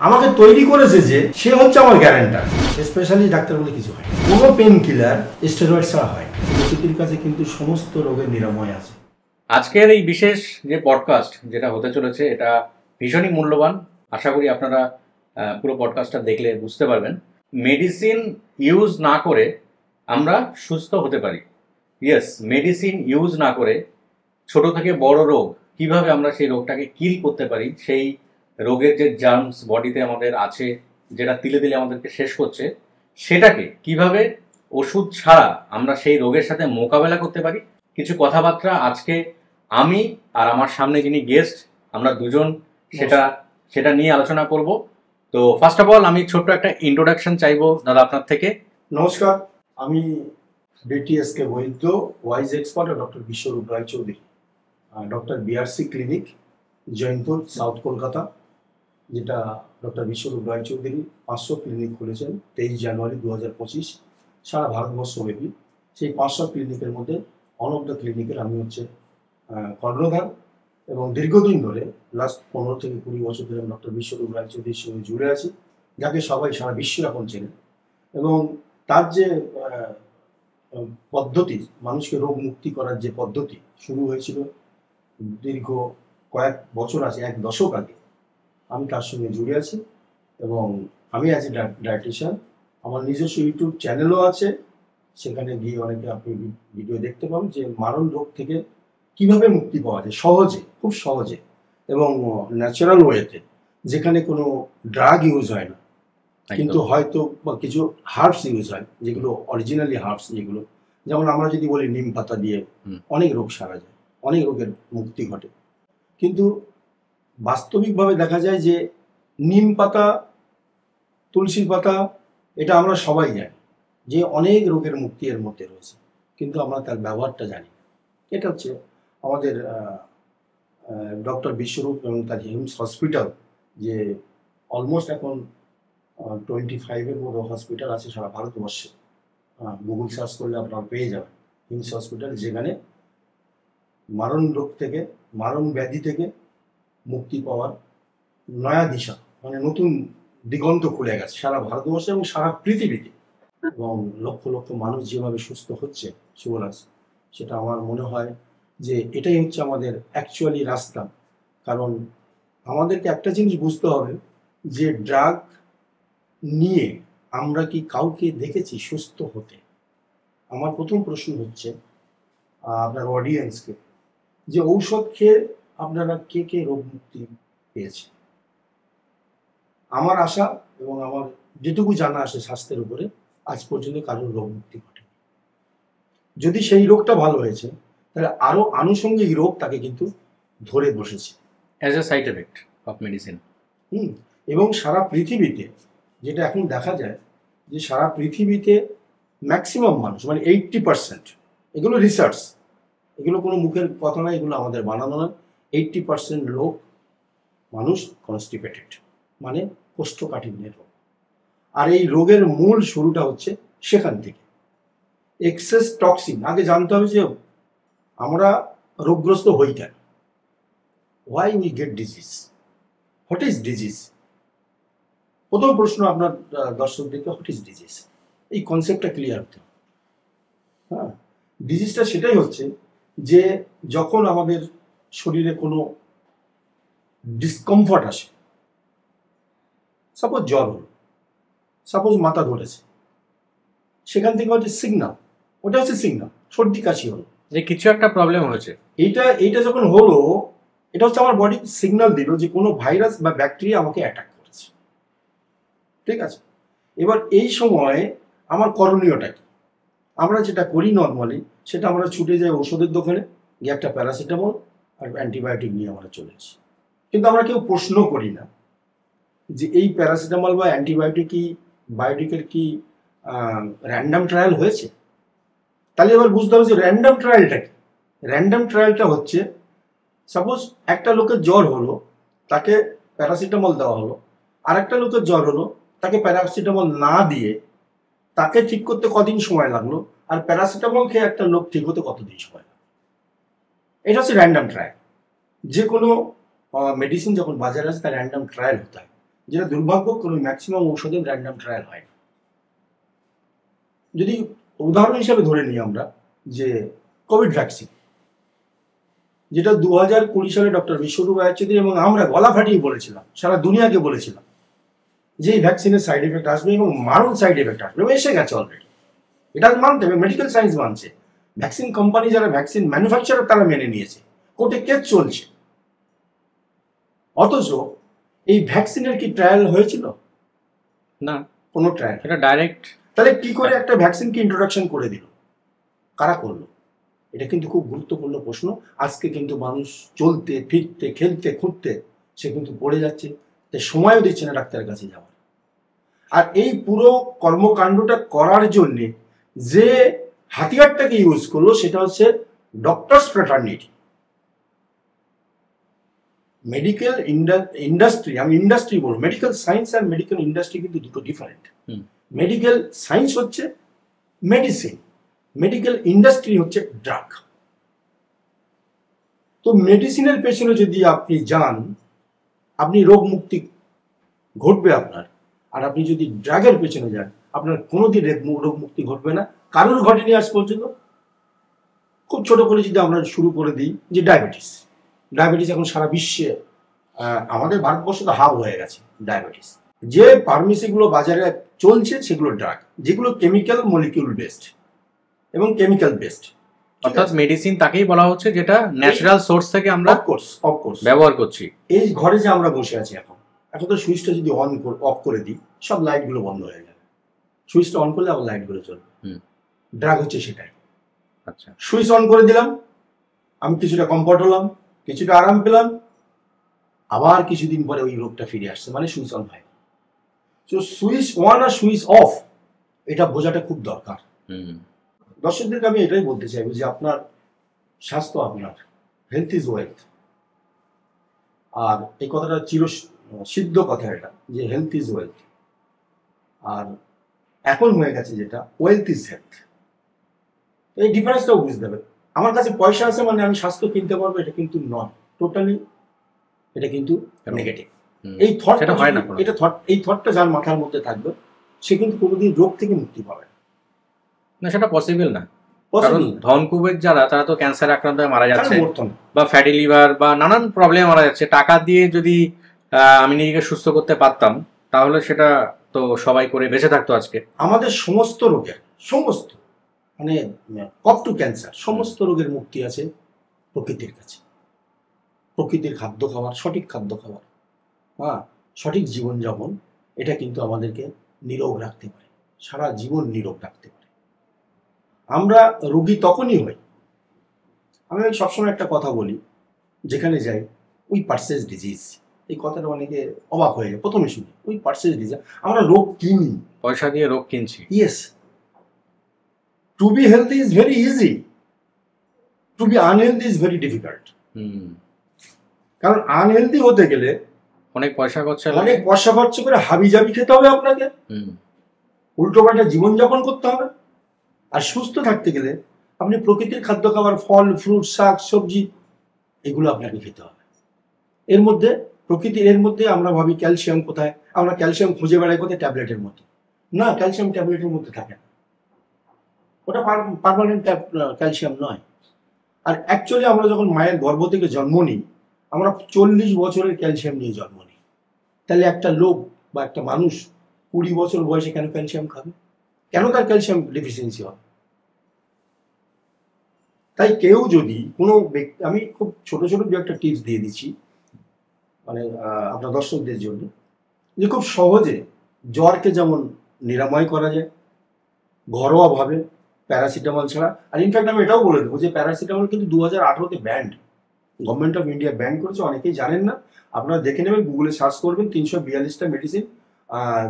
আমাকে তৈরি করেছে যে সে হচ্ছে আমার গ্যারান্টার। স্পেশালি ডাক্তার বলে কিছু হয়, কোনো পেন কিলার স্টেরয়েড ছাড়া হয়। প্রকৃতির কাছে কিন্তু সমস্ত রোগের নিরাময় আছে। আজকের এই বিশেষ যে পডকাস্ট যেটা হতে চলেছে এটা ভীষণই মূল্যবান। আশা করি আপনারা পুরো পডকাস্টটা দেখলে বুঝতে পারবেন। মেডিসিন ইউজ না করে আমরা সুস্থ হতে পারি। ইয়েস, মেডিসিন ইউজ না করে ছোট থেকে বড় রোগ কিভাবে আমরা সেই রোগটাকে কিল করতে পারি, সেই রোগের যে জার্মস বডিতে আমাদের আছে যেটা তিলে তিলে আমাদেরকে শেষ করছে, সেটাকে কিভাবে ওষুধ ছাড়া আমরা সেই রোগের সাথে মোকাবেলা করতে পারি, কিছু কথাবার্তা আজকে আমি আর আমার সামনে যিনি গেস্ট আমরা দুজন সেটা নিয়ে আলোচনা করব। তো ফার্স্ট অফ অল আমি ছোট্ট একটা ইন্ট্রোডাকশন চাইবো দাদা আপনার থেকে। নমস্কার, আমি বিটিএসকে Baidya, wise expert doctor Biswarup Roychowdhury, doctor BRC clinic, Jayantapur, south Kolkata, যেটা ডক্টর বিশ্বরূপ রায়চৌধুরী 500 ক্লিনিক খুলেছেন 23 জানুয়ারি 2025 সারা ভারতবর্ষব্যাপী। সেই 500 ক্লিনিকের মধ্যে ওয়ান অফ দ্য ক্লিনিকের আমি হচ্ছে কর্ণধার, এবং দীর্ঘদিন ধরে লাস্ট 15 থেকে 20 বছর ধরে ডক্টর বিশ্বরূপ রায়চৌধুরীর সঙ্গে জুড়ে আছি, যাকে সবাই সারা বিশ্ব এখন চেনে। এবং তার যে পদ্ধতি, মানুষকে রোগ মুক্তি করার যে পদ্ধতি শুরু হয়েছিল দীর্ঘ কয়েক বছর আছে, 1 দশক আগে, আমি তার সঙ্গে জুড়ে আছি। এবং আমি অ্যাজ এ ডায়েটিশিয়ান, আমার নিজস্ব ইউটিউব চ্যানেলও আছে, সেখানে গিয়ে অনেকে আপনি ভিডিও দেখতে পাবেন যে মারণ রোগ থেকে কিভাবে মুক্তি পাওয়া যায় সহজে, খুব সহজে এবং ন্যাচারাল ওয়েতে, যেখানে কোনো ড্রাগ ইউজ হয় না, কিন্তু হয়তো কিছু হার্বস ইউজ হয়, যেগুলো অরিজিনালি হার্বস, যেগুলো যেমন আমরা যদি বলি নিম পাতা দিয়ে অনেক রোগ সারা যায়, অনেক রোগের মুক্তি ঘটে। কিন্তু বাস্তবিকভাবে দেখা যায় যে নিম পাতা, তুলসী পাতা, এটা আমরা সবাই জানি যে অনেক রোগের মুক্তি এর মধ্যে রয়েছে, কিন্তু আমরা তার ব্যবহারটা জানি। এটা হচ্ছে আমাদের ডক্টর বিশ্বরূপ এবং তার হিমস হসপিটাল, যে অলমোস্ট এখন 25-এর মতো হসপিটাল আছে সারা ভারতবর্ষে। গুগল সার্চ করলে আপনারা পেয়ে যাবেন হিমস হসপিটাল, যেখানে মারণ রোগ থেকে, মারণ ব্যাধি থেকে মুক্তি পাওয়ার নয়া দিশা, মানে নতুন দিগন্ত খুলে গেছে সারা ভারতবর্ষে এবং সারা পৃথিবীতে। এবং লক্ষ লক্ষ মানুষ যেভাবে সুস্থ হচ্ছে শিবরাজ, সেটা আমার মনে হয় যে এটাই হচ্ছে আমাদের অ্যাকচুয়ালি রাস্তা। কারণ আমাদেরকে একটা জিনিস বুঝতে হবে যে ড্রাগ নিয়ে আমরা কি কাউকে দেখেছি সুস্থ হতে? আমার প্রথম প্রশ্ন হচ্ছে আপনার অডিয়েন্সকে, যে ঔষধ খেয়ে আপনারা কে কে রোগ মুক্তি পেয়েছে? আমার আশা এবং আমার যেটুকু জানা আসে স্বাস্থ্যের উপরে, আজ পর্যন্ত কারোর রোগ মুক্তি ঘটেনি। যদি সেই রোগটা ভালো হয়েছে, তাহলে আরো আনুষঙ্গিক রোগ তাকে কিন্তু ধরে বসেছে as a side effect of medicine. এবং সারা পৃথিবীতে যেটা এখন দেখা যায় যে সারা পৃথিবীতে ম্যাক্সিমাম মানুষ, মানে 80%, এগুলো রিসার্চ, এগুলো কোনো মুখের কথা নয়, এগুলো আমাদের বানানো নয়, 80% লোক মানুষ কনস্টিপেটেড, মানে কোষ্ঠকাঠিন্যের রোগ। আর এই রোগের মূল শুরুটা হচ্ছে সেখান থেকে, এক্সেস টক্সিন। আগে জানতে হবে যে আমরা রোগগ্রস্ত হই কেন, why we get disease, what is disease. প্রথম প্রশ্ন আপনার দর্শকদেরকে, হোয়াট ইজ ডিজিজ, এই কনসেপ্টটা ক্লিয়ার হতে হবে। হ্যাঁ, ডিজিজটা সেটাই হচ্ছে যে যখন আমাদের শরীরে কোনো ডিসকমফর্ট আসে, সাপোজ জ্বর হলো, সাপোজ মাথা ধরেছে, সেখান থেকে হচ্ছে সিগনাল, ওটা হচ্ছে সিগনাল, সর্দি কাশি হলো, যে কিছু একটা প্রবলেম হয়েছে। এইটা যখন হলো, এটা হচ্ছে আমার বডি সিগনাল দিল যে কোনো ভাইরাস বা ব্যাকটেরিয়া আমাকে অ্যাটাক করেছে। ঠিক আছে, এবার এই সময় আমার করণীয়টা কি? আমরা যেটা করি নর্মালি, সেটা আমরা ছুটে যাই ওষুধের দোকানে, গিয়ে একটা প্যারাসিটামল আর অ্যান্টিবায়োটিক নিয়ে আমরা চলে আসি। কিন্তু আমরা কেউ প্রশ্ন করি না যে এই প্যারাসিটামল বা অ্যান্টিবায়োটিক কি, বায়োটিকের কি র্যান্ডাম ট্রায়াল হয়েছে? তাহলে এবার বুঝতে হবে যে র্যান্ডাম ট্রায়ালটা কি। র্যান্ডাম ট্রায়ালটা হচ্ছে, সাপোজ একটা লোকের জ্বর হলো, তাকে প্যারাসিটামল দেওয়া হলো, আর একটা লোকের জ্বর হলো, তাকে প্যারাসিটামল না দিয়ে তাকে ঠিক করতে কদিন সময় লাগলো, আর প্যারাসিটামল খেয়ে একটা লোক ঠিক হতে কতদিন সময় লাগলো। এটা হচ্ছে র্যান্ডাম ট্রায়াল। যে কোনো মেডিসিন যখন বাজারে আসে তার র্যান্ডাম ট্রায়াল হতে হয়, যেটা দুর্ভাগ্যক্রমে ম্যাক্সিমাম ঔষধের র্যান্ডম ট্রায়াল হয় না। যদি উদাহরণ হিসাবে ধরে নিই আমরা যে কোভিড ভ্যাকসিন, যেটা 2020 সালে ডক্টর বিশ্বরূপ রায়চৌধুরী এবং আমরা গলা ফাটিয়ে বলেছিলাম, সারা দুনিয়াকে বলেছিলাম যে এই ভ্যাকসিনের সাইড এফেক্ট আসবে এবং মারণ সাইড এফেক্ট আসবে, এবং এসে গেছে অলরেডি। এটা মানতে হবে, মেডিকেল সায়েন্স মানছে, ভ্যাকসিন কোম্পানি যারা ভ্যাকসিন ম্যানুফ্যাকচারার তারা মেনে নিয়েছে, কোর্টে কেস চলছে। অথচ এই ভ্যাকসিনের কি ট্রায়াল হয়েছিল? না, কোনো ট্রায়াল। এটা ডাইরেক্ট। তাহলে কি করে একটা ভ্যাকসিনকে ইন্ট্রোডাকশন করে দিল? কারা করলো? এটা কিন্তু খুব গুরুত্বপূর্ণ প্রশ্ন। আজকে কিন্তু মানুষ চলতে ফিরতে খেলতে খুঁড়তে সে কিন্তু পড়ে যাচ্ছে, তাই সময়ও দিচ্ছে না ডাক্তারের কাছে যাওয়ার। আর এই পুরো কর্মকাণ্ডটা করার জন্যে যে হাতিয়ারটাকে ইউজ করলো সেটা হচ্ছে ডক্টরস ফ্র্যাটার্নিটি। মেডিকেল ইন্ডাস্ট্রি, আমি ইন্ডাস্ট্রি বলবো, মেডিকেল সায়েন্স আর মেডিকেল ইন্ডাস্ট্রি কিন্তু দুটো ডিফারেন্ট। মেডিকেল সায়েন্স হচ্ছে মেডিসিন, মেডিকেল ইন্ডাস্ট্রি হচ্ছে ড্রাগ। তো মেডিসিনের পেছনে যদি আপনি যান, আপনি রোগ মুক্তি ঘটবে আপনার। আর আপনি যদি ড্রাগের পেছনে যান, আপনার কোনোদিন রোগ মুক্তি ঘটবে না, কারোর ঘটেনি আজ পর্যন্ত। খুব ছোট করে যদি আমরা শুরু করে দিই যে ডায়াবেটিস এখন সারা বিশ্বে, আমাদের ভারতবর্ষ তো হাব হয়ে গেছে ডায়াবেটিস। যে ফার্মেসিগুলো বাজারে চলছে সেগুলো ড্রাগ, যেগুলো কেমিক্যাল মলিকিউল বেসড এবং কেমিক্যাল বেসড। অর্থাৎ মেডিসিন তাকেই বলা হচ্ছে যেটা ন্যাচারাল সোর্স থেকে আমরা অফকোর্স ব্যবহার করছি। এই ঘরে যে আমরা বসে আছি এখন তো সুইচটা যদি অফ করে দিই, সব লাইটগুলো বন্ধ হয়ে যাবে। সুইচটা অন করলে আবার লাইটগুলো চলবে। ড্রাগ হচ্ছে সেটাই। আচ্ছা, সুইচ অন করে দিলাম, আমি কিছুটা কমফর্ট হলাম, কিছুটা আরাম পেলাম, আবার কিছুদিন পরে ওই রোগটা ফিরে আসছে, মানে সুইচ অন হয়। তো সুইচ অন আর সুইচ অফ এটা বোঝাটা খুব দরকার। দর্শকদেরকে আমি এটাই বলতে চাইবো যে আপনার স্বাস্থ্য আপনার, হেলথ ইজ ওয়েলথ। আর এই কথাটা সিদ্ধ কথা এটা, যে হেলথ ইজ ওয়েলথ। আর এখন হয়ে গেছে যেটা ওয়েলথ ইজ হেলথ। এই ডিফারেন্সটাও বুঝতে হবে। আমার কাছে পয়সা আছে মানে আমি স্বাস্থ্য কিনতে পারবো, এটা কিন্তু নয়, টোটালি এটা কিন্তু নেগেটিভ। এই থটটা হয় না, এই থটটা যার মাথার মধ্যে থাকবে সে কিন্তু কোনোদিন রোগ থেকে মুক্তি পাবে না, সেটা পসিবল না। কারণ ধনকুবের যারা, তারা তো ক্যান্সার আক্রান্ত হয়ে মারা যাচ্ছে, বা ফ্যাটি লিভার বা নানান প্রবলেম মারা যাচ্ছে। টাকা দিয়ে যদি আমি নিজেকে সুস্থ করতে পারতাম তাহলে সেটা তো সবাই করে বেঁচে থাকতো আজকে। আমাদের সমস্ত রোগের, সমস্ত মানে আপ টু ক্যান্সার, সমস্ত রোগের মুক্তি আছে প্রকৃতির কাছে। প্রকৃতির খাদ্য খাবার, সঠিক খাদ্য খাবার, সঠিক জীবনযাপন, এটা কিন্তু আমাদেরকে নিরোগ রাখতে পারে, সারা জীবন নিরোগ রাখতে পারে। আমরা রোগী তখনই হই, আমি সবসময় একটা কথা বলি, যেখানে যাই উই পারচেজ ডিজিজ, এই কথাটা অনেকে অবাক হয়ে যায় প্রথমে শুনি, উই পারচেজ ডিজিজ, আমরা রোগ কিনি, পয়সা দিয়ে রোগ কিনছি। Yes, to be healthy is very easy, to be unhealthy is very difficult. কারণ আনহেলদি হতে গেলে অনেক পয়সা খরচ করে হাবি জাবি খেতে হবে আপনাকে, উল্টো পাল্টা জীবনযাপন করতে হবে। আর সুস্থ থাকতে গেলে আপনি প্রকৃতির খাদ্য খাবার, ফল ফ্রুট শাক সবজি, এগুলো আপনাকে খেতে হবে। এর মধ্যে আমরা ভাবি ক্যালসিয়াম কোথায়, আমরা ক্যালসিয়াম খুঁজে বেড়াই কোথায়, ট্যাবলেটের মধ্যে। না, ক্যালসিয়াম ট্যাবলেটের মধ্যে থাকে না, ওটা পার্মানেন্ট ক্যালসিয়াম নয়। আর অ্যাকচুয়ালি আমরা যখন মায়ের গর্ভ থেকে জন্ম নিই, আমরা 40 বছরের ক্যালসিয়াম নিয়ে জন্ম নিই। তাহলে একটা লোক বা একটা মানুষ 20 বছর বয়সে কেন ক্যালসিয়াম খাবে? কেন তার ক্যালসিয়াম ডেফিসিয়েন্সি হবে? তাই কেউ যদি কোনো ব্যক্তি, আমি খুব ছোট ছোট দু একটা টিপস দিয়ে দিচ্ছি মানে আপনার দর্শকদের জন্য, যে খুব সহজে জ্বরকে যেমন নিরাময় করা যায় ঘরোয়াভাবে, প্যারাসিটামল ছাড়া। আর ইনফ্যাক্ট আমি এটাও বলে দেবো যে প্যারাসিটামল কিন্তু 2018-তে banned, government of India ban করেছে, অনেকেই জানেন না। আপনারা দেখে নেবেন, গুগলে সার্চ করবেন, 342টা মেডিসিন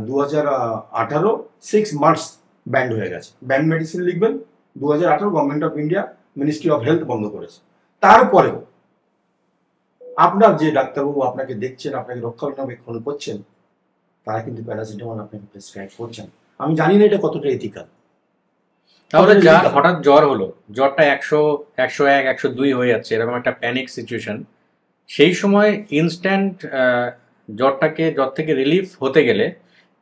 2018 6 মার্চ ব্যান্ড হয়ে গেছে। ব্যান্ড মেডিসিন লিখবেন, 2018 government of India, ministry of health বন্ধ করেছে। তারপরেও আপনার যে ডাক্তারবাবু আপনাকে দেখছেন, আপনাকে রক্ষণাবেক্ষণ করছেন, তারা কিন্তু প্যারাসিটামল আপনাকে প্রেসক্রাইব করছেন। আমি জানি না এটা কতটা এথিক্যাল। তাহলে যার হঠাৎ জ্বর হলো, জ্বরটা 100, 101, 102 হয়ে যাচ্ছে, এরকম একটা প্যানিক সিচুয়েশন, সেই সময় ইনস্ট্যান্ট জ্বর থেকে রিলিফ হতে গেলে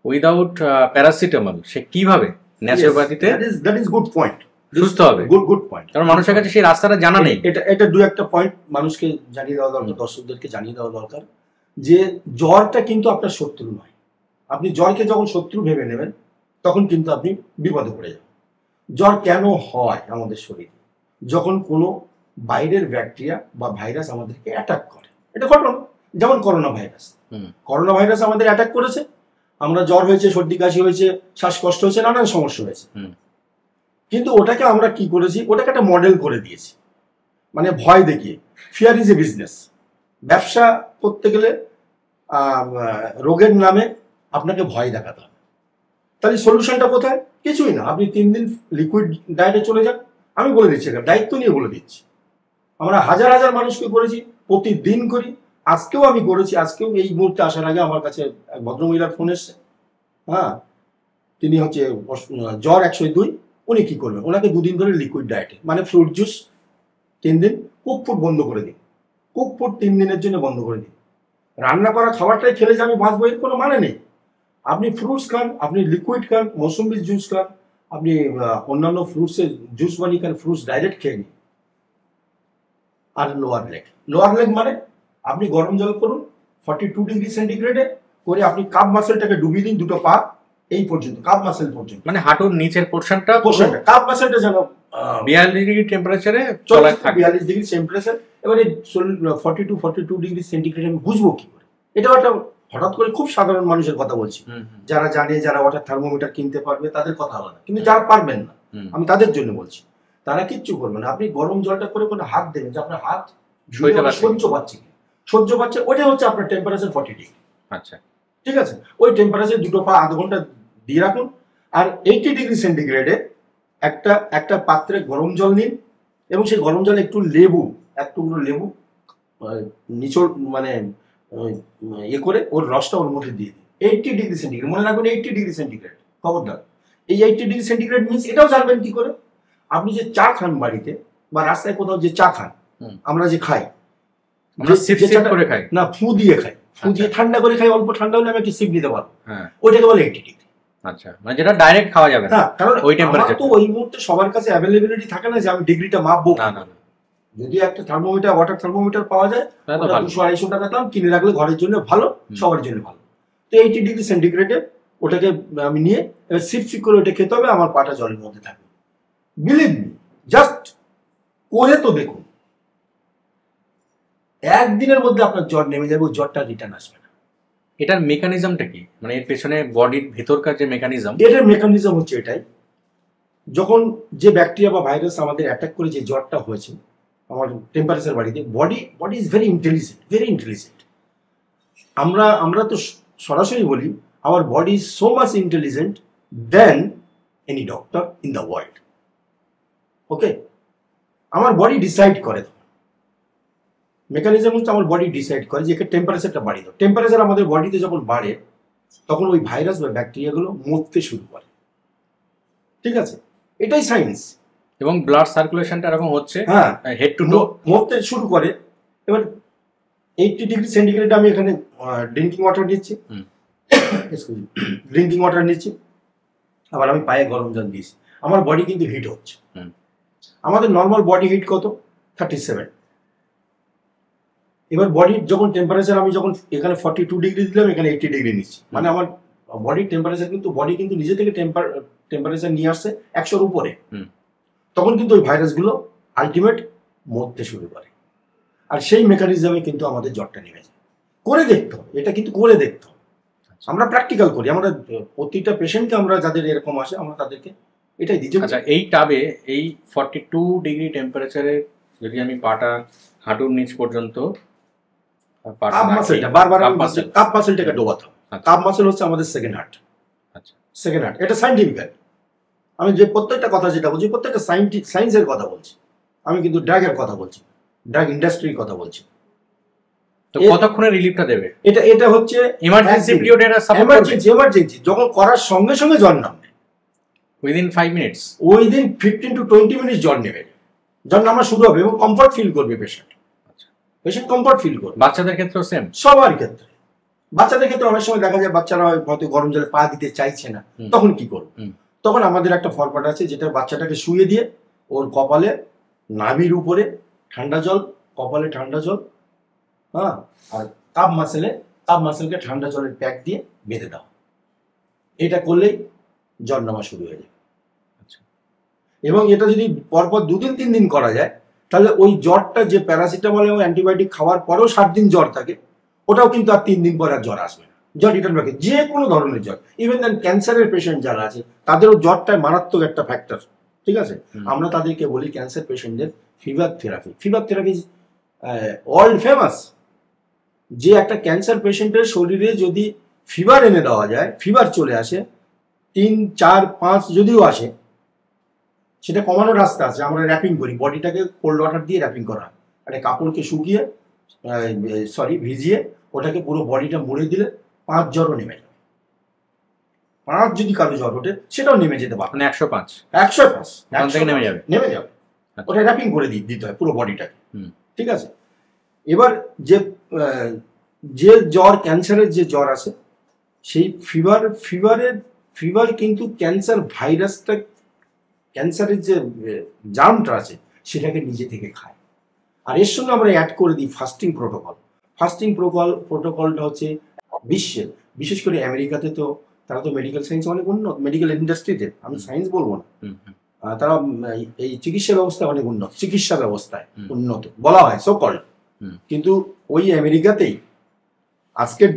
উইদাউট প্যারাসিটামল সে কিভাবে ন্যাচুরোপ্যাথিতে দ্যাট ইজ গুড পয়েন্ট, সুস্থ হবে? Good point. কারণ মানুষের কাছে সেই রাস্তাটা জানা নেই। এটা দু একটা পয়েন্ট মানুষকে জানিয়ে দেওয়া দরকার, দর্শকদেরকে জানিয়ে দেওয়া দরকার যে জ্বরটা কিন্তু আপনার শত্রু নয়। আপনি জ্বরকে যখন শত্রু ভেবে নেবেন তখন কিন্তু আপনি বিপদে পড়ে যাবেন। জ্বর কেন হয় আমাদের শরীরে? যখন কোনো বাইরের ব্যাকটেরিয়া বা ভাইরাস আমাদেরকে অ্যাটাক করে, এটা ঘটনা। যেমন করোনা ভাইরাস আমাদের অ্যাটাক করেছে, আমরা জ্বর হয়েছে, সর্দি কাশি হয়েছে, শ্বাসকষ্ট হয়েছে, নানান সমস্যা হয়েছে। কিন্তু ওটাকে আমরা কি করেছি, ওটাকে একটা মডেল করে দিয়েছি, মানে ভয় দেখিয়ে। Fear is a business. ব্যবসা করতে গেলে রোগের নামে আপনাকে ভয় দেখাতে হবে। তাহলে সলিউশনটা কোথায়? কিছুই না, আপনি 3 দিন লিকুইড ডায়েটে চলে যান। আমি বলে দিচ্ছি, দায়িত্ব নিয়ে বলে দিচ্ছি। আমরা হাজার হাজার মানুষকে করেছি, প্রতিদিন করি। আজকেও আমি করেছি। আজকেও এই মুহূর্তে আসার আগে আমার কাছে এক ভদ্রমহিলার ফোন এসছে। হ্যাঁ, তিনি হচ্ছে জ্বর 102। উনি কি করবেন? ওনাকে 2 দিন ধরে লিকুইড ডায়েটে, মানে ফ্রুট জুস 3 দিন, কুক ফুড বন্ধ করে দিন। কুক ফুড 3 দিনের জন্য বন্ধ করে দিন। রান্না করা খাবারটাই খেলে যে আমি বাঁচবো এর কোনো মানে নেই। আপনি ফ্রুটস খান, আপনি লিকুইড খান, মৌসুম্বির জুস খান, আপনি অন্যান্য ফ্রুটসের জুস বানিয়ে খান, ফ্রুটস ডাইরেক্ট খেয়ে নিন। আর লোয়ার লেগ মানে আপনি গরম জল করুন 42 ডিগ্রি সেন্টিগ্রেডে করে, আপনি কাপ মাসেলটাকে ডুবিয়ে দিন, দুটো পা এই পর্যন্ত, কাপ মাসেল পর্যন্ত, মানে হাঁটুর নিচের পোর্শনটা কাপ মাসেলটা যেন 42 ডিগ্রি টেম্পারেচারে চলা থাকে। 42 ডিগ্রি টেম্পারেচার। এবারে 42 ডিগ্রি সেন্টিগ্রেড আমি বুঝবো কি করে? এটা একটা হঠাৎ করে খুব সাধারণ মানুষের কথা বলছি, যারা জানে, যারা ওয়াটার থার্মোমিটার কিনতে পারবে তাদের কথা আলাদা, কিন্তু যারা পারবেন না আমি তাদের জন্য বলছি। তারা কিচ্ছু করবে না। আপনি গরম জলটা করে কোনো হাত দেবেন যে আপনার হাত সহ্য পাচ্ছে, ওইটা হচ্ছে আপনার টেম্পারেচার 40 ডিগ্রি। আচ্ছা, ঠিক আছে। ওই টেম্পারেচার দুটো পা আধ ঘন্টা দিয়ে রাখুন। আর 80 ডিগ্রি সেন্টিগ্রেডে একটা পাত্রে গরম জল নিন, এবং সেই গরম জলে একটু লেবু নিচড় মানে করে ওর রসটা ওর মধ্যে দিয়ে দিন। 80 ডিগ্রি সেন্টিগ্রেড, মনে রাখবেন 80 ডিগ্রি সেন্টিগ্রেড, খবরদার। এই 80 ডিগ্রি সেন্টিগ্রেড মিনস এটাও জানবেন কি করে, আপনি যে চা খান বাড়িতে বা রাস্তায় কোথাও যে চা খান, আমরা যে খাই, না ফু দিয়ে খাই, ফু দিয়ে ঠান্ডা করে খাই, অল্প ঠান্ডা হলে আমি একটু সিপ দিতে পারবো, ওইটাকে বলে 80 ডিগ্রি। আচ্ছা, মানে যেটা ডাইরেক্ট খাওয়া যাবে না, কারণ ওই টেম্পারেচার তো ওই মুহূর্তে সবার কাছে অ্যাভেলেবিলিটি থাকে না যে আমি ডিগ্রিটা মাপবো। না, যদি একটা থার্মোমিটার, ওয়াটার থার্মোমিটার পাওয়া যায় 200-250 টাকা দাম, কিনে রাখলে ঘরের জন্য ভালো, সবার জন্য ভালো। তো 80 ডিগ্রি সেন্টিগ্রেডে ওটাকে আমি নিয়ে সিপ করে ওটা খেতে হবে, আমার পাটা জলের মধ্যে থাকবে। বিলিভ মি, জাস্ট করে তো দেখুন, একদিনের মধ্যে আপনার জ্বর নেমে যাবে, জ্বরটা রিটার্ন আসবে না। এটার মেকানিজমটা কি? মানে এর পেছনে বডির ভেতরকার যে মেকানিজম, এটার মেকানিজম হচ্ছে এটাই, যখন যে ব্যাকটেরিয়া বা ভাইরাস আমাদের অ্যাটাক করে যে জ্বরটা হয়েছে আমার টেম্পারেচার বাড়িতে, বডি ইজ ভেরি ইন্টেলিজেন্ট। আমরা তো সরাসরি বলি our body is so much intelligent then any doctor in the world. Okay, আমার বডি ডিসাইড করে, মেকানিজম হচ্ছে আমার বডি ডিসাইড করে যে টেম্পারেচারটা বাড়িয়ে দাও। টেম্পারেচার আমাদের বডিতে যখন বাড়ে তখন ওই ভাইরাস বা ব্যাকটেরিয়াগুলো মরতে শুরু করে। ঠিক আছে, এটাই সায়েন্স। এবং ব্লাড সার্কুলেশনটা এরকম হচ্ছে, হ্যাঁ, হেড টু টো মরতে শুরু করে। এবার 80 ডিগ্রি সেন্টিগ্রেড আমি এখানে ড্রিঙ্কিং ওয়াটার নিচ্ছি, আবার আমি পায়ে গরম জল দিয়েছি, আমার বডি কিন্তু হিট হচ্ছে। আমাদের নর্মাল বডি হিট কত? 37। এবার বডির যখন টেম্পারেচার আমি যখন এখানে 42 ডিগ্রি দিলাম, এখানে 80 ডিগ্রি নিচ্ছি, মানে আমার বডির টেম্পারেচার কিন্তু বডি কিন্তু নিজে থেকে টেম্পারেচার নিয়ে আসছে 100-র উপরে। তখন কিন্তু ওই ভাইরাসগুলো আলটিমেট মরতে শুরু করে। আর সেই মেকানিজমে কিন্তু আমাদের জ্বরটা নেমে যায়। করে দেখতে হবে, এটা কিন্তু করে দেখতে হবে। আমরা প্র্যাকটিক্যাল করি, আমরা প্রতিটা পেশেন্টকে, আমরা যাদের এরকম আসে আমরা তাদেরকে এটাই দিই। আচ্ছা, এই টাবে এই 42 ডিগ্রি টেম্পারেচারে যদি আমি পাটা হাঁটুর নিচ পর্যন্ত বারবার কাপ মাসেলটাকে ডোবাতে হবে। কাপ মাসেল হচ্ছে আমাদের সেকেন্ড হার্ট। আচ্ছা, সেকেন্ড হার্ট, এটা সাইন্টিফিক্যালি। আমি যে প্রত্যেকটা কথা যেটা বলছি, প্রত্যেকটা সায়েন্সের কথা বলছি, আমি কিন্তু ড্রাগের কথা বলছি, ড্রাগ ইন্ডাস্ট্রির কথা বলছি। তো কতক্ষণে রিলিফটা দেবে? এটা হচ্ছে ইমার্জেন্সি পিরিয়ড, এটা সাপোর্ট করবে। এমার্জেন্সি যখন করার সঙ্গে সঙ্গে জ্বর নামবে, within 5 minutes, within 15 to 20 minutes জ্বর নেবে, জ্বর নামা শুরু হবে এবং কমফর্ট ফিল করবে পেশেন্ট। পেশেন্ট কমফর্ট ফিল করবে। বাচ্চাদের ক্ষেত্রেও সেম? সবার ক্ষেত্রে। বাচ্চাদের ক্ষেত্রে অনেক সময় দেখা যায় বাচ্চারা হয়তো গরম জলে পা দিতে চাইছে না, তখন কি করবো? তখন আমাদের একটা ফরম্যাট আছে যেটা বাচ্চাটাকে শুয়ে দিয়ে ওর কপালে নাভির উপরে ঠান্ডা জল, কপালে ঠান্ডা জল, হ্যাঁ, আর কাপ মাসেলকে ঠান্ডা জলের প্যাক দিয়ে বেঁধে দাও। এটা করলেই জ্বর নামা শুরু হয়ে যায়। এবং এটা যদি পরপর 2-3 দিন করা যায়, তাহলে ওই জ্বরটা যে প্যারাসিটামল এবং অ্যান্টিবায়োটিক খাওয়ার পরেও 7 দিন জ্বর থাকে, ওটাও কিন্তু আর 3 দিন পর আর জ্বর আসবে না। জ্বর রিটার্ন ব্যাক, যে কোনো ধরনের জ্বর, ইভেন দেন ক্যান্সারের পেশেন্ট যারা আছে তাদেরও জ্বরটাই মারাত্মক একটা ফ্যাক্টর, ঠিক আছে? আমরা তাদেরকে বলি ক্যান্সার পেশেন্টদের fever therapy. Fever therapy is world famous. যে একটা ক্যান্সার পেশেন্টের শরীরে যদি ফিভার এনে দেওয়া যায়, ফিভার চলে আসে 3, 4, 5 যদিও আসে, সেটা কমানোর রাস্তা আছে। আমরা র্যাপিং করি, বডিটাকে কোল্ড ওয়াটার দিয়ে র্যাপিং করা হয়, একটা কাপড়কে শুকিয়ে ভিজিয়ে ওটাকে পুরো বডিটা মুড়ে দিলে 5 জ্বরও নেমে যাবে। 5 যদি কারো জ্বর ওঠে সেটাও নেমে যেতে পারে, 105 নেমে যাবে। ওটা র্যাপিং করে দিতে হয় পুরো বডিটাকে, ঠিক আছে? এবার যে জ্বর, ক্যান্সারের যে জ্বর আছে, সেই ফিভার কিন্তু ক্যান্সার ভাইরাসটা, ক্যান্সারের যে জার্মটা আছে সেটাকে নিজে থেকে খায়। আর এর সঙ্গে আমরা অ্যাড করে দিই ফাস্টিং প্রোটোকল। ফাস্টিং প্রোটোকলটা হচ্ছে বিশ্বের, বিশেষ করে আমেরিকাতে, তো তারা তো মেডিকেল সায়েন্স অনেক উন্নত, মেডিকেল ইন্ডাস্ট্রিতে, আমি সায়েন্স বলবো না, তারা এই চিকিৎসা ব্যবস্থায় অনেক উন্নত, চিকিৎসা ব্যবস্থায় উন্নত বলা হয় সো কল্ড। কিন্তু ওই আমেরিকাতেই আজকের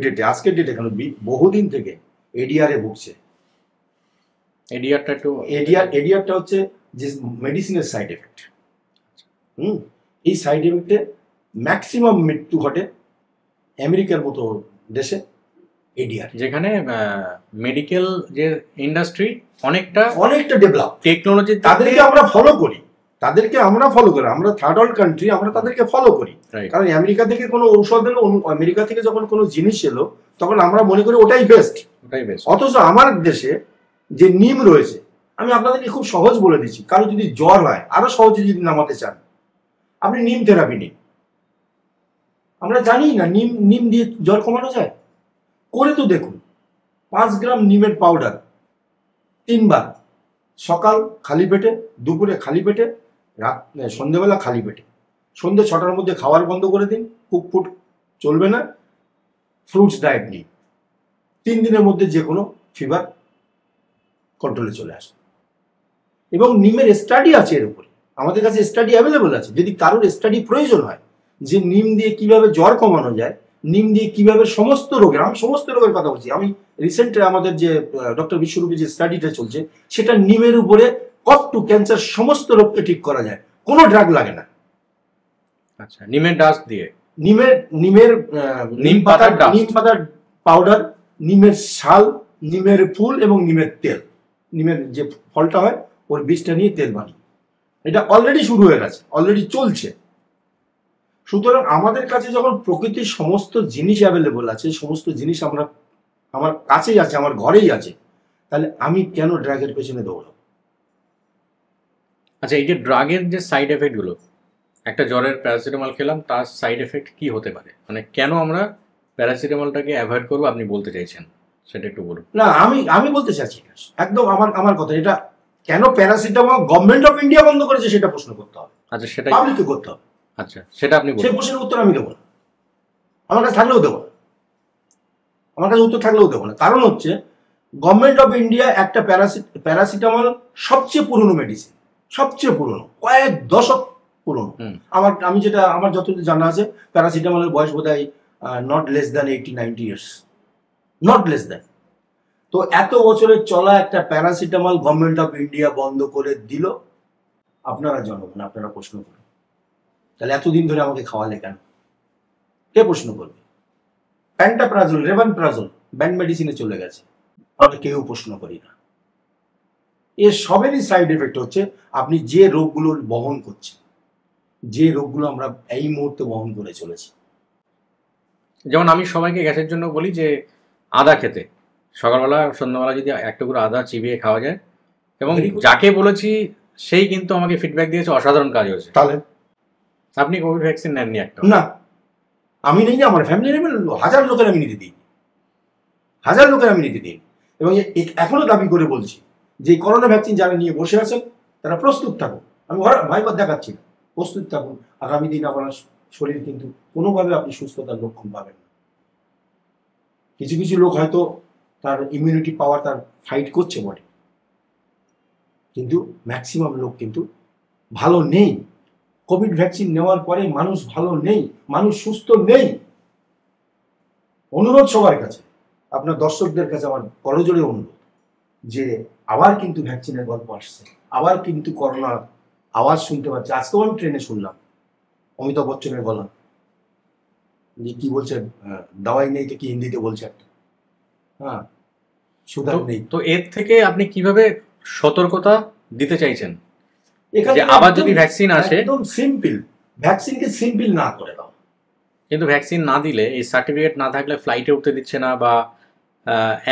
ডেটে কেন বহুদিন থেকে এডিআর ভুগছে। এডিআরটা হচ্ছে যে মেডিসিনের সাইড এফেক্ট। এই সাইড এফেক্টে ম্যাক্সিমাম মৃত্যু ঘটে আমেরিকার মতো দেশে। এডিআর, যেখানে মেডিকেল যে ইন্ডাস্ট্রি অনেকটা ডেভেলপ, টেকনোলজি, তাদেরকে আমরা ফলো করি, আমরা থার্ড ওয়ার্ল্ড কান্ট্রি, আমরা তাদেরকে ফলো করি। কারণ আমেরিকা থেকে কোনো ঔষধ এলো, আমেরিকা থেকে যখন কোনো জিনিস এলো, তখন আমরা মনে করি ওটাই বেস্ট। অথচ আমার দেশে যে নিম রয়েছে, আমি আপনাদেরকে খুব সহজ বলে দিচ্ছি, কারো যদি জ্বর হয়, আরো সহজে যদি নামাতে চান, আপনি নিম থেরাপি নিন। আমরা জানি না নিম দিয়ে জ্বর কমানো যায়, করে তো দেখুন। 5 গ্রাম নিমের পাউডার 3 বার, সকাল খালি পেটে, দুপুরে খালি পেটে, সন্ধ্যেবেলা খালি পেটে। সন্ধ্যে 6টার মধ্যে খাওয়ার বন্ধ করে দিন, ফুড চলবে না, ফ্রুটস ডায়েট নিন। 3 দিনের মধ্যে যে কোনো ফিভার কন্ট্রোলে চলে আসবে। এবং নিমের স্টাডি আছে এর উপরে, আমাদের কাছে স্টাডি অ্যাভেলেবল আছে। যদি কারোর স্টাডি প্রয়োজন হয় যে নিম দিয়ে কিভাবে জ্বর কমানো যায়, নিম দিয়ে কিভাবে সমস্ত রোগের, আমি সমস্ত রোগের কথা বলছি, আমি রিসেন্ট আমাদের যে ডক্টর বিশ্বরূপী যে স্টাডিটা চলছে, সেটা নিমের উপরে কফ টু ক্যান্সার সমস্ত রোগকে ঠিক করা যায়, কোনো ড্রাগ লাগে না। আচ্ছা, নিমের ডাস্ট দিয়ে, নিম পাতার পাউডার, নিমের শাল, নিমের ফুল এবং নিমের তেল, নিমের যে ফলটা হয় ওর বীজটা নিয়ে তেল বানিয়ে, এটা অলরেডি শুরু হয়ে গেছে, অলরেডি চলছে। সুতরাং আমাদের কাছে যখন প্রকৃতির সমস্ত জিনিস অ্যাভেলেবল আছে, সমস্ত জিনিস আমার কাছেই আছে, আমার ঘরেই আছে, তাহলে আমি কেন ড্রাগের পেছনে দৌড়াবো? আচ্ছা, এই যে ড্রাগের যে সাইড এফেক্ট গুলো, একটা জ্বরের প্যারাসিটামল খেলাম, তার সাইড এফেক্ট কি হতে পারে? মানে কেন আমরা প্যারাসিটামলটাকে অ্যাভয়েড করবো আপনি বলতে চাইছেন, সেটা একটু বলুন। না, আমি বলতে চাচ্ছি একদম আমার কথা, এটা কেন প্যারাসিটামল গভর্নমেন্ট অফ ইন্ডিয়া বন্ধ করেছে সেটা প্রশ্ন করতে হবে। আচ্ছা, সেটা পাবলিককে করতে হবে। আচ্ছা, সেটা আপনি বলুন। সেই প্রশ্নের উত্তর আমি দেবো না, আমার কাছে থাকলেও দেবো না, আমার কাছে উত্তর থাকলেও দেবো না। কারণ হচ্ছে গভর্নমেন্ট অফ ইন্ডিয়া একটা প্যারাসিটামল সবচেয়ে পুরনো মেডিসিন, সবচেয়ে পুরনো, কয়েক দশক পুরনো। আমার যতদূর জানা আছে, প্যারাসিটামলের বয়স বোধ হয় not less than 80-90 years, not less than. তো এত বছরের চলা একটা প্যারাসিটামল গভর্নমেন্ট অফ ইন্ডিয়া বন্ধ করে দিল। আপনারা জনগণ, আপনারা প্রশ্ন করুন, তাহলে এতদিন ধরে আমাকে খাওয়ালে কেন? কে প্রশ্ন করবে? প্যান্টাপ্রাজল, রেভানপ্রাজল ব্যান্ড মেডিসিনে চলে গেছে, আমরা কেউ প্রশ্ন করি না। এর সবেরই সাইড এফেক্ট হচ্ছে আপনি যে রোগগুলো বহন করছেন, যে রোগগুলো আমরা এই মুহূর্তে বহন করে চলেছি। যেমন আমি সবাইকে গ্যাসের জন্য বলি যে আদা খেতে, সকালবেলা সন্ধ্যাবেলা যদি এক টুকরো আদা চিবিয়ে খাওয়া যায়, এবং যাকে বলেছি সেই কিন্তু আমাকে ফিডব্যাক দিয়েছে অসাধারণ কাজ হয়েছে। তাহলে আপনি কোভিড ভ্যাকসিন নেননি একটা? না, আমি নেই না, আমার ফ্যামিলি নেবেন, হাজার লোকের আমি নিতে দিই। হাজার লোকের আমি নিতে দিন। এবং এখনো দাবি করে বলছি যে এই করোনা ভ্যাকসিন যারা নিয়ে বসে আছেন তারা প্রস্তুত থাকুন। আমি ভয়পাত দেখাচ্ছি না, প্রস্তুত থাকুন। আগামী দিন আপনার শরীর কিন্তু কোনোভাবে আপনি সুস্থতার লক্ষণ পাবেন না। কিছু কিছু লোক হয়তো তার ইমিউনিটি পাওয়ার তার ফাইট করছে বটে, কিন্তু ম্যাক্সিমাম লোক কিন্তু ভালো নেই। কোভিড ভ্যাকসিন নেওয়ার পরে মানুষ ভালো নেই, মানুষ সুস্থ নেই। অনুরোধ সবার কাছে, আপনার দর্শকদের কাছে আমার করজোড়ে অনুরোধ যে আবার কিন্তু ভ্যাকসিনের গল্প আসছে, আবার কিন্তু করোনার আওয়াজ শুনতে পাচ্ছি। আজকেও আমি ট্রেনে শুনলাম অমিতাভ বচ্চনের গলা, যে কি বলছে, দাওয়াই নেই তো কি হিন্দিতে বলছে একটা, হ্যাঁ সুধার নেই। তো এর থেকে আপনি কিভাবে সতর্কতা দিতে চাইছেন এখানে যে আবার যদি ভ্যাকসিন আসে? একদম সিম্পল, ভ্যাকসিনকে সিম্পল না করে দাও। কিন্তু ভ্যাকসিন না দিলে, এই সার্টিফিকেট না থাকলে ফ্লাইটে উঠতে দিচ্ছে না, বা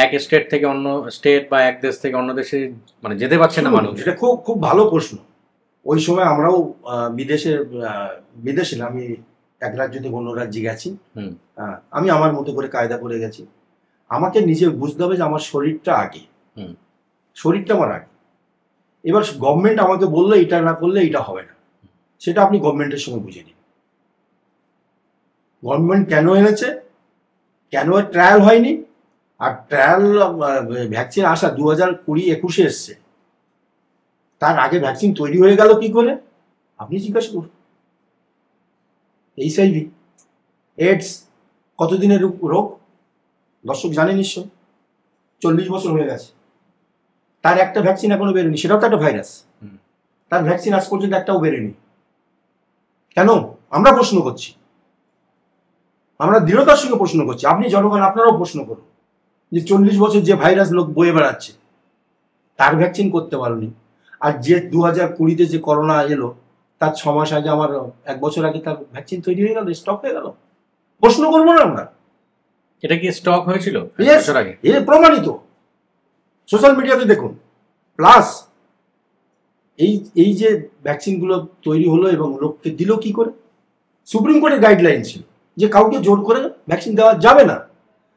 এক স্টেট থেকে অন্য স্টেট বা এক দেশ থেকে অন্য দেশে মানে যেতে পারছে না মানুষ। এটা খুব খুব ভালো প্রশ্ন। ওই সময় আমরাও বিদেশে না, আমি এক রাজ্য থেকে অন্য রাজ্যে গেছি। আমি আমার মতো করে কায়দা করে গেছি। আমাকে নিজে বুঝতে হবে যে আমার শরীরটা আগে, শরীরটা আমার আগে। এবার গভর্নমেন্ট আমাকে বললো এটা না করলে এটা হবে না, সেটা আপনি গভর্নমেন্টের সঙ্গে বুঝে নিন। গভর্নমেন্ট কেন এনেছে, কেন ট্রায়াল হয়নি? আর ট্রায়াল ভ্যাকসিন আসা 2020-21 এসছে, তার আগে ভ্যাকসিন তৈরি হয়ে গেল কি করে? আপনি জিজ্ঞাসা করুন। এইচআইভি, এইডস কতদিনের রোগ দর্শক জানে নিশ্চয়, 40 বছর হয়ে গেছে, তার একটা ভ্যাকসিন এখনো বেরোয়নি। সেটাও তো একটা ভাইরাস, তার ভ্যাকসিন আজ পর্যন্ত একটাও বেরোয়নি। কেন? আমরা প্রশ্ন করছি, আমরা দৃঢ়তার সঙ্গে প্রশ্ন করছি। আপনি জনগণ আপনারাও প্রশ্ন করুন যে 40 বছর যে ভাইরাস লোক বয়ে বেড়াচ্ছে, তার ভ্যাকসিন করতে পারোনি। আর যে 2020-তে যে করোনা এলো, তার 6 মাস আগে, আমার 1 বছর আগে তার ভ্যাকসিন তৈরি হয়ে গেল, স্টক হয়ে গেল। প্রশ্ন করবো না আমরা? এটা কি স্টক হয়েছিল আগে? এ প্রমাণিত, সোশ্যাল মিডিয়াতে দেখুন। প্লাস এই যে ভ্যাকসিনগুলো তৈরি হলো এবং লোককে দিল কি করে? সুপ্রিম কোর্টের গাইডলাইন ছিল যে কাউকে জোর করে ভ্যাকসিন দেওয়া যাবে না।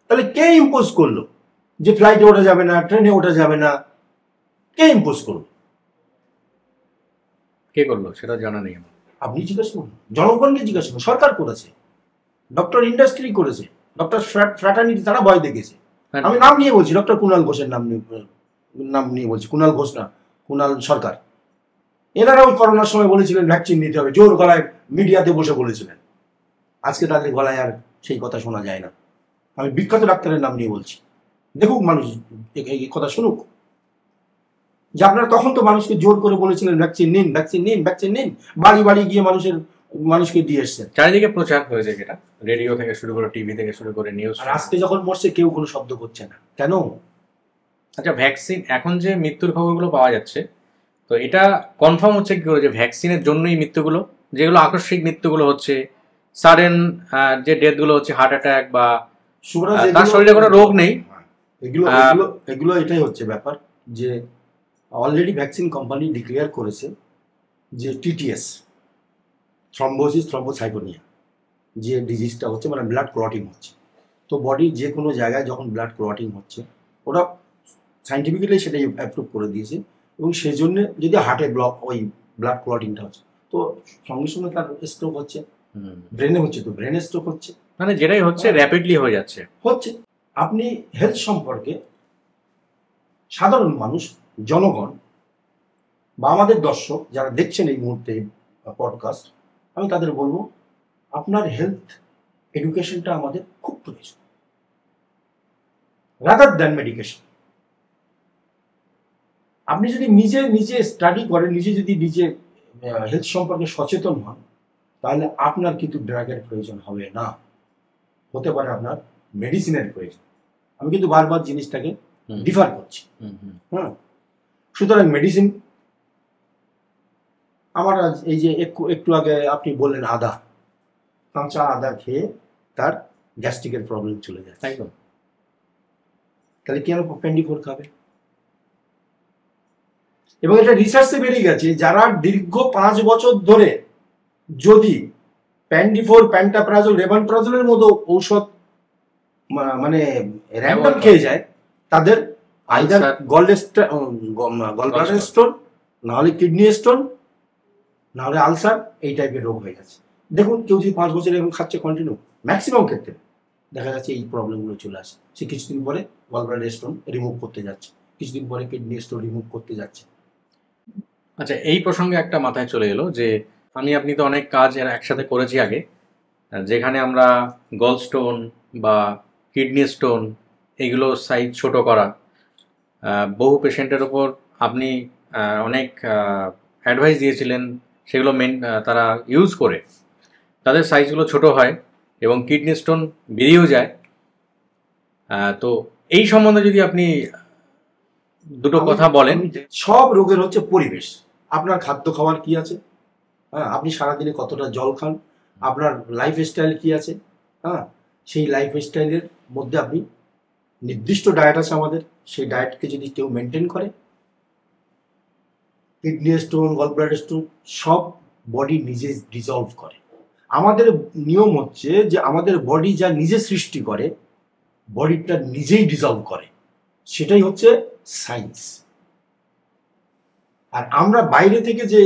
তাহলে কে ইম্পোজ করলো যে ফ্লাইটে ওঠা যাবে না, ট্রেনে ওঠা যাবে না? কে ইম্পোজ করলো? কে করলো সেটা জানা নেই আমার। আপনি জিজ্ঞাসা করুন, জনগণকে জিজ্ঞাসা করুন। সরকার করেছে, ডক্টর ইন্ডাস্ট্রি করেছে, ডক্টর ফ্র্যাটার্নিটি, তারা ভয় দেখেছে। আমি নাম নিয়ে বলছি, ডক্টর কুণাল ঘোষের নাম নিয়ে বলছি। কুণাল ঘোষ না, কুণাল সরকার। এনারা ওই করোনার সময় বলেছিলেন ভ্যাকসিন নিতে হবে, জোর গলায় মিডিয়াতে বসে বলেছিলেন। আজকে তাদের গলায় আর সেই কথা শোনা যায় না। আমি বিখ্যাত ডাক্তারের নাম নিয়ে বলছি, দেখুক মানুষ, এই কথা শুনুক যে আপনারা তখন তো মানুষকে জোর করে বলেছিলেন ভ্যাকসিন নিন, ভ্যাকসিন নিন, ভ্যাকসিন নিন। বাড়ি বাড়ি গিয়ে মানুষকে দিয়ে এসছেন। চারিদিকে প্রচার হয়েছে, যেটা রেডিও থেকে শুরু করে, টিভি থেকে শুরু করে, নিউজ। আর আজকে যখন মরছে কেউ কোনো শব্দ করছে না, কেন? আচ্ছা, ভ্যাকসিন, এখন যে মৃত্যুর খবরগুলো পাওয়া যাচ্ছে, তো এটা কনফার্ম হচ্ছে কি করে যে ভ্যাকসিনের জন্যই মৃত্যুগুলো, যেগুলো আকস্মিক মৃত্যুগুলো হচ্ছে, সাডেন যে ডেথগুলো হচ্ছে, হার্ট অ্যাটাক বা তার শরীরে কোনো রোগ নেই, এগুলো এটাই হচ্ছে ব্যাপার যে অলরেডি ভ্যাকসিন কোম্পানি ডিক্লেয়ার করেছে যে টিটিএস, থ্রম্বোসিস থ্রম্বোসাইটোনিয়া, যে ডিজিজটা হচ্ছে, মানে ব্লাড ক্লটিং হচ্ছে। তো বডির যে কোনো জায়গায় যখন ব্লাড ক্লটিং হচ্ছে, ওরা সাইন্টিফিক্যালি সেটাই অ্যাপ্রুভ করে দিয়েছে। এবং সেই জন্য যদি হার্টে ব্লক, ওই ব্লাড ক্লটিংটা হচ্ছে, তো সঙ্গে সঙ্গে তার স্ট্রোক হচ্ছে। ব্রেনে হচ্ছে তো ব্রেনে স্ট্রোক হচ্ছে, মানে যেটাই হচ্ছে র্যাপিডলি হয়ে যাচ্ছে। আপনি হেলথ সম্পর্কে সাধারণ মানুষ, জনগণ বা আমাদের দর্শক যারা দেখছেন এই মুহূর্তে পডকাস্ট, আমি তাদের বলবো আপনার হেলথ এডুকেশনটা আমাদের খুব প্রয়োজন, রাদার দ্যান মেডিকেশন। আপনি যদি নিজে স্টাডি করেন, নিজে হেলথ সম্পর্কে সচেতন হন, তাহলে আপনার কিন্তু ড্রাগের প্রয়োজন হবে না, হতে পারে আপনার মেডিসিনের প্রয়োজন। আমি কিন্তু বারবার জিনিসটাকে ডিফার করছি। সুতরাং মেডিসিন, আমার এই যে একটু আগে আপনি বললেন আদা, কাঁচা আদা খেয়ে তার গ্যাস্ট্রিকের প্রবলেম চলে যায়, তাই তো? তাহলে কেন পেন্ডিফোর খাবে? এবং এটা রিসার্চে বেরিয়ে গেছে, যারা দীর্ঘ 5 বছর ধরে যদি প্যান্ডিফোর, প্যান্টাপ্রাজল, রেবানপ্রাজলের মতো ঔষধ মানে র্যান্ডম খেয়ে যায় তাদের আইদার আলসার, গলব্লাডার স্টোন, না হলে কিডনি স্টোন, না হলে আলসার, এই টাইপের রোগ হয়ে গেছে। দেখুন কেউ যদি 5 বছর এরকম খাচ্ছে কন্টিনিউ, ম্যাক্সিমাম ক্ষেত্রে দেখা যাচ্ছে এই প্রবলেমগুলো চলে আসে। সে কিছুদিন পরে গলব্লাডার স্টোন রিমুভ করতে যাচ্ছে, কিছুদিন পরে কিডনি স্টোন রিমুভ করতে যাচ্ছে। আচ্ছা, এই প্রসঙ্গে একটা মাথায় চলে এলো যে আপনি তো অনেক কাজ একসাথে করেছি আগে, যেখানে আমরা গল স্টোন বা কিডনি স্টোন এগুলো সাইজ ছোট করা, বহু পেশেন্টের ওপর আপনি অনেক অ্যাডভাইস দিয়েছিলেন, সেগুলো তারা ইউজ করে তাদের সাইজগুলো ছোট হয় এবং কিডনি স্টোন বেরিয়েও যায়। তো এই সম্বন্ধে যদি আপনি দুটো কথা বলেন। সব রোগের হচ্ছে পরিবেশ। আপনার খাদ্য খাবার কি আছে, হ্যাঁ, আপনি সারাদিনে কতটা জল খান, আপনার লাইফ স্টাইল কি আছে, হ্যাঁ, সেই লাইফ স্টাইলের মধ্যে আপনি নির্দিষ্ট ডায়েট আছে আমাদের, সেই ডায়েটকে যদি কেউ মেনটেন করে, কিডনি স্টোন, গলব্লাডার স্টোন সব বডি নিজে ডিজলভ করে। আমাদের নিয়ম হচ্ছে যে আমাদের বডি যা নিজে সৃষ্টি করে, বডিটা নিজেই ডিজলভ করে, সেটাই হচ্ছে সায়েন্স। আর আমরা বাইরে থেকে যে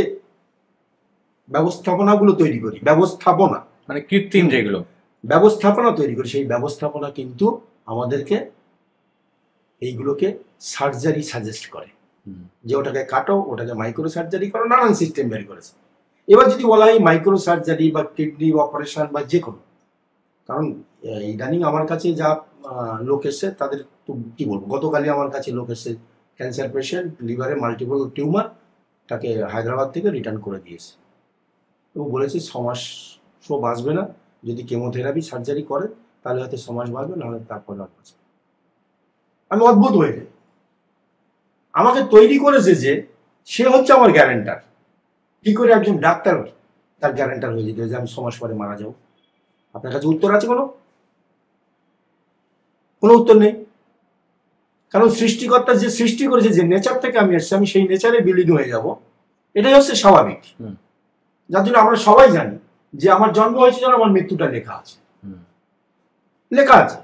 ব্যবস্থাপনাগুলো তৈরি করি, ব্যবস্থাপনা মানে কৃত্রিম যেগুলো ব্যবস্থাপনা তৈরি করি, সেই ব্যবস্থাপনা কিন্তু আমাদেরকে এইগুলোকে সার্জারি সাজেস্ট করে, যে ওটাকে কাটো, ওটাকে মাইক্রো সার্জারি করো, নানান সিস্টেম বের করেছে। এবার যদি বলা হয় মাইক্রো সার্জারি বা কিডনি অপারেশন বা যে কোনো, কারণ ইদানিং আমার কাছে যা লোক এসছে তাদের তো কি বলবো, গতকালই আমার কাছে লোক এসছে ক্যান্সার পেশেন্ট, লিভারে মাল্টিপল টিউমার, তাকে হায়দ্রাবাদ থেকে রিটার্ন করে দিয়েছে। ও বলেছে 6 মাস বাঁচবে না, যদি কেমোথেরাপি সার্জারি করে তাহলে হয়তো 6 মাস বাঁচবে, নাহলে তারপরে আর বাঁচবে। আমি অদ্ভুত হয়ে যাই। আমাকে তৈরি করেছে যে সে হচ্ছে আমার গ্যারেন্টার, কি করে একজন ডাক্তার তার গ্যারেন্টার হয়ে যেতে যে আমি 6 মাস পরে মারা যাবো? আপনার কাছে উত্তর আছে? কোনো উত্তর নেই। কারণ সৃষ্টিকর্তা যে সৃষ্টি করেছে, যে নেচার থেকে আমি এসেছি, আমি সেই নেচারে বিলীন হয়ে যাব, এটাই হচ্ছে স্বাভাবিক। যার জন্য আমরা সবাই জানি যে আমার জন্ম হয়েছে যেন আমার মৃত্যুটা লেখা আছে, লেখা আছে।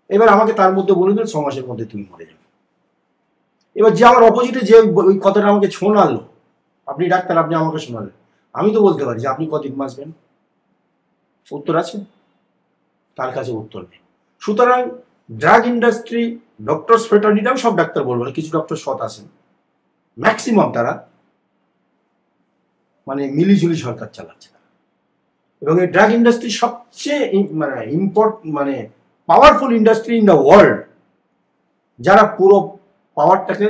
এবার আমাকে তার মধ্যে বলে দিল 6 মাসের মধ্যে তুমি মরে যাবে। এবার যে আমার অপোজিটে যে ওই কথাটা আমাকে শোনালো, আপনি ডাক্তার, আপনি আমাকে শোনালেন, আমি তো বলতে পারি যে আপনি কতদিন বাঁচবেন? উত্তর আছে? তার কাছে উত্তর নেই। সুতরাং ড্রাগ ইন্ডাস্ট্রি, ডক্টরস ফ্রেটার্নিটি, আমি সব ডাক্তার বলবো না, কিছু ডক্টর সৎ আছেন, ম্যাক্সিমাম তারা মানে মিলিঝুলি সরকার চালাচ্ছে। এবং এই ড্রাগ ইন্ডাস্ট্রি সবচেয়ে মানে powerful industry in the world, যারা পুরো পাওয়ারটাকে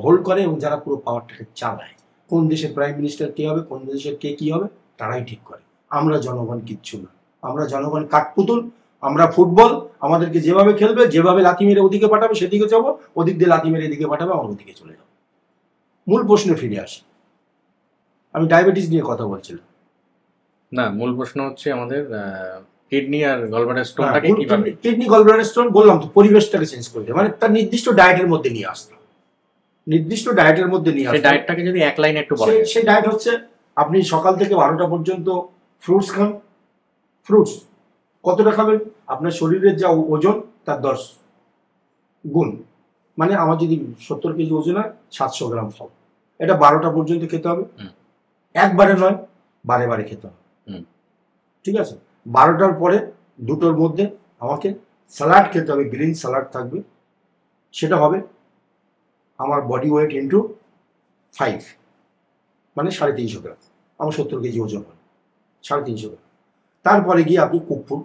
হোল্ড করে এবং যারা পুরো পাওয়ারটাকে চালায়। কোন দেশের প্রাইম মিনিস্টার কে হবে, কোন দেশের কে কি হবে, তারাই ঠিক করে। আমরা জনগণ কিচ্ছু না, আমরা জনগণ কাঠপুতুল, আমরা ফুটবল, আমাদেরকে যেভাবে খেলবে, যেভাবে লাথি মেরে ওদিকে পাঠাবে সেদিকে যাবো, ওদিক দিয়ে লাথি মেরে এদিকে পাঠাবে, আমরা ওদিকে চলে যাবো। মূল প্রশ্নে ফিরে আসি, আমি ডায়াবেটিস নিয়ে কথা বলছিলাম না, মূল প্রশ্ন হচ্ছে আমাদের কিডনি আর গলব্লাডার স্টোনটাকে কিভাবে, কিডনি গলব্লাডার স্টোন বললাম তো, পরিবেশটাকে চেঞ্জ করতে, মানে তার নির্দিষ্ট ডায়েটের মধ্যে নিয়ে আসতে, নির্দিষ্ট ডায়েটের মধ্যে নিয়ে আসতে। সেই ডায়েটটাকে যদি এক লাইনে একটু বলেন। সেই ডায়েট হচ্ছে আপনি সকাল থেকে 12টা পর্যন্ত ফ্রুটস খান। ফ্রুটস কতটা খাবেন? আপনার শরীরের যা ওজন তার 10 গুণ। মানে আমার যদি 70 কেজি ওজন হয়, 700 গ্রাম ফল, এটা 12টা পর্যন্ত খেতে হবে। একবারে নয়, বারে বারে খেতে হবে, ঠিক আছে? 12টার পরে 2টোর মধ্যে আমাকে স্যালাড খেতে হবে, গ্রিন স্যালাড থাকবে, সেটা হবে আমার বডি ওয়েট ইন্টু 5, মানে 350 গ্রাম। আমার 70 কেজি ওজন হয়, 350 গ্রাম। তারপরে গিয়ে আপনি কুক ফুড,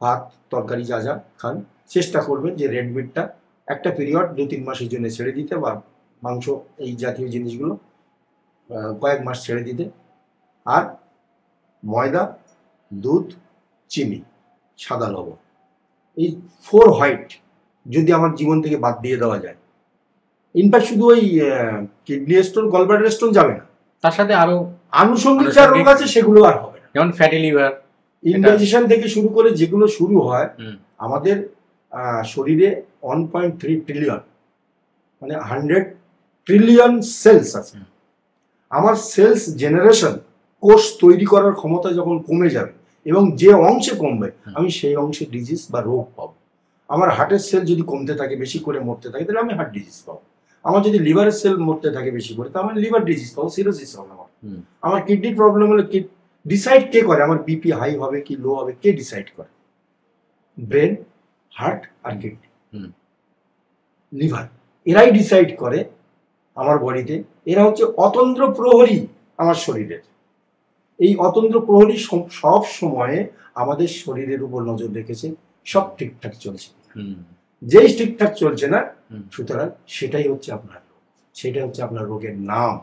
ভাত তরকারি যা যা খান, চেষ্টা করবেন যে রেড মিটটা একটা পিরিয়ড 2-3 মাসের জন্য ছেড়ে দিতে, বা মাংস এই জাতীয় জিনিসগুলো কয়েক মাস ছেড়ে দিতে। আর ময়দা, দুধ, চিনি, সাদা লবণ, এই 4 হোয়াইট যদি আমার জীবন থেকে বাদ দিয়ে দেওয়া যায়, ইনফ্যাক্ট শুধু ওই কিডনি স্টোন, গলব্লাডার স্টোন যাবে না, তার সাথে আরো আনুষঙ্গিক যা রোগ আছে সেগুলো আর হবে না। যেমন ফ্যাটি লিভার, ইনডাইজেশন থেকে শুরু করে যেগুলো শুরু হয়, আমাদের শরীরে 1.3 ট্রিলিয়ন মানে 100 ট্রিলিয়ন সেলস আছে। আমার সেলস জেনারেশন, কোষ তৈরি করার ক্ষমতা যখন কমে যাবে, এবং যে অংশে কমবে আমি সেই অংশে ডিজিজ বা রোগ পাবো। আমার হার্টের সেল যদি কমতে থাকে, বেশি করে মরতে থাকে, তাহলে আমি হার্ট ডিজিজ পাবো। আমার যদি লিভারের সেল মরতে থাকে বেশি করে, তাহলে আমি লিভার ডিজিজ পাবো, সিরোসিস হবে আমার। আমার কিডনির প্রবলেম হলে ডিসাইড কে করে আমার বিপি হাই হবে কি লো হবে? কে ডিসাইড করে? ব্রেন, হার্ট আর কিডনি, লিভার, এরাই ডিসাইড করে আমার বডিতে। এরা হচ্ছে অতন্দ্র প্রহরী আমার শরীরের। এই অতন্দ্র প্রহরী সব সময়ে আমাদের শরীরের উপর নজর রেখেছে, সব ঠিকঠাক চলছে। যেই ঠিকঠাক চলছে না, সুতরাং সেটাই হচ্ছে আপনার রোগ, সেটাই হচ্ছে আপনার রোগের নাম।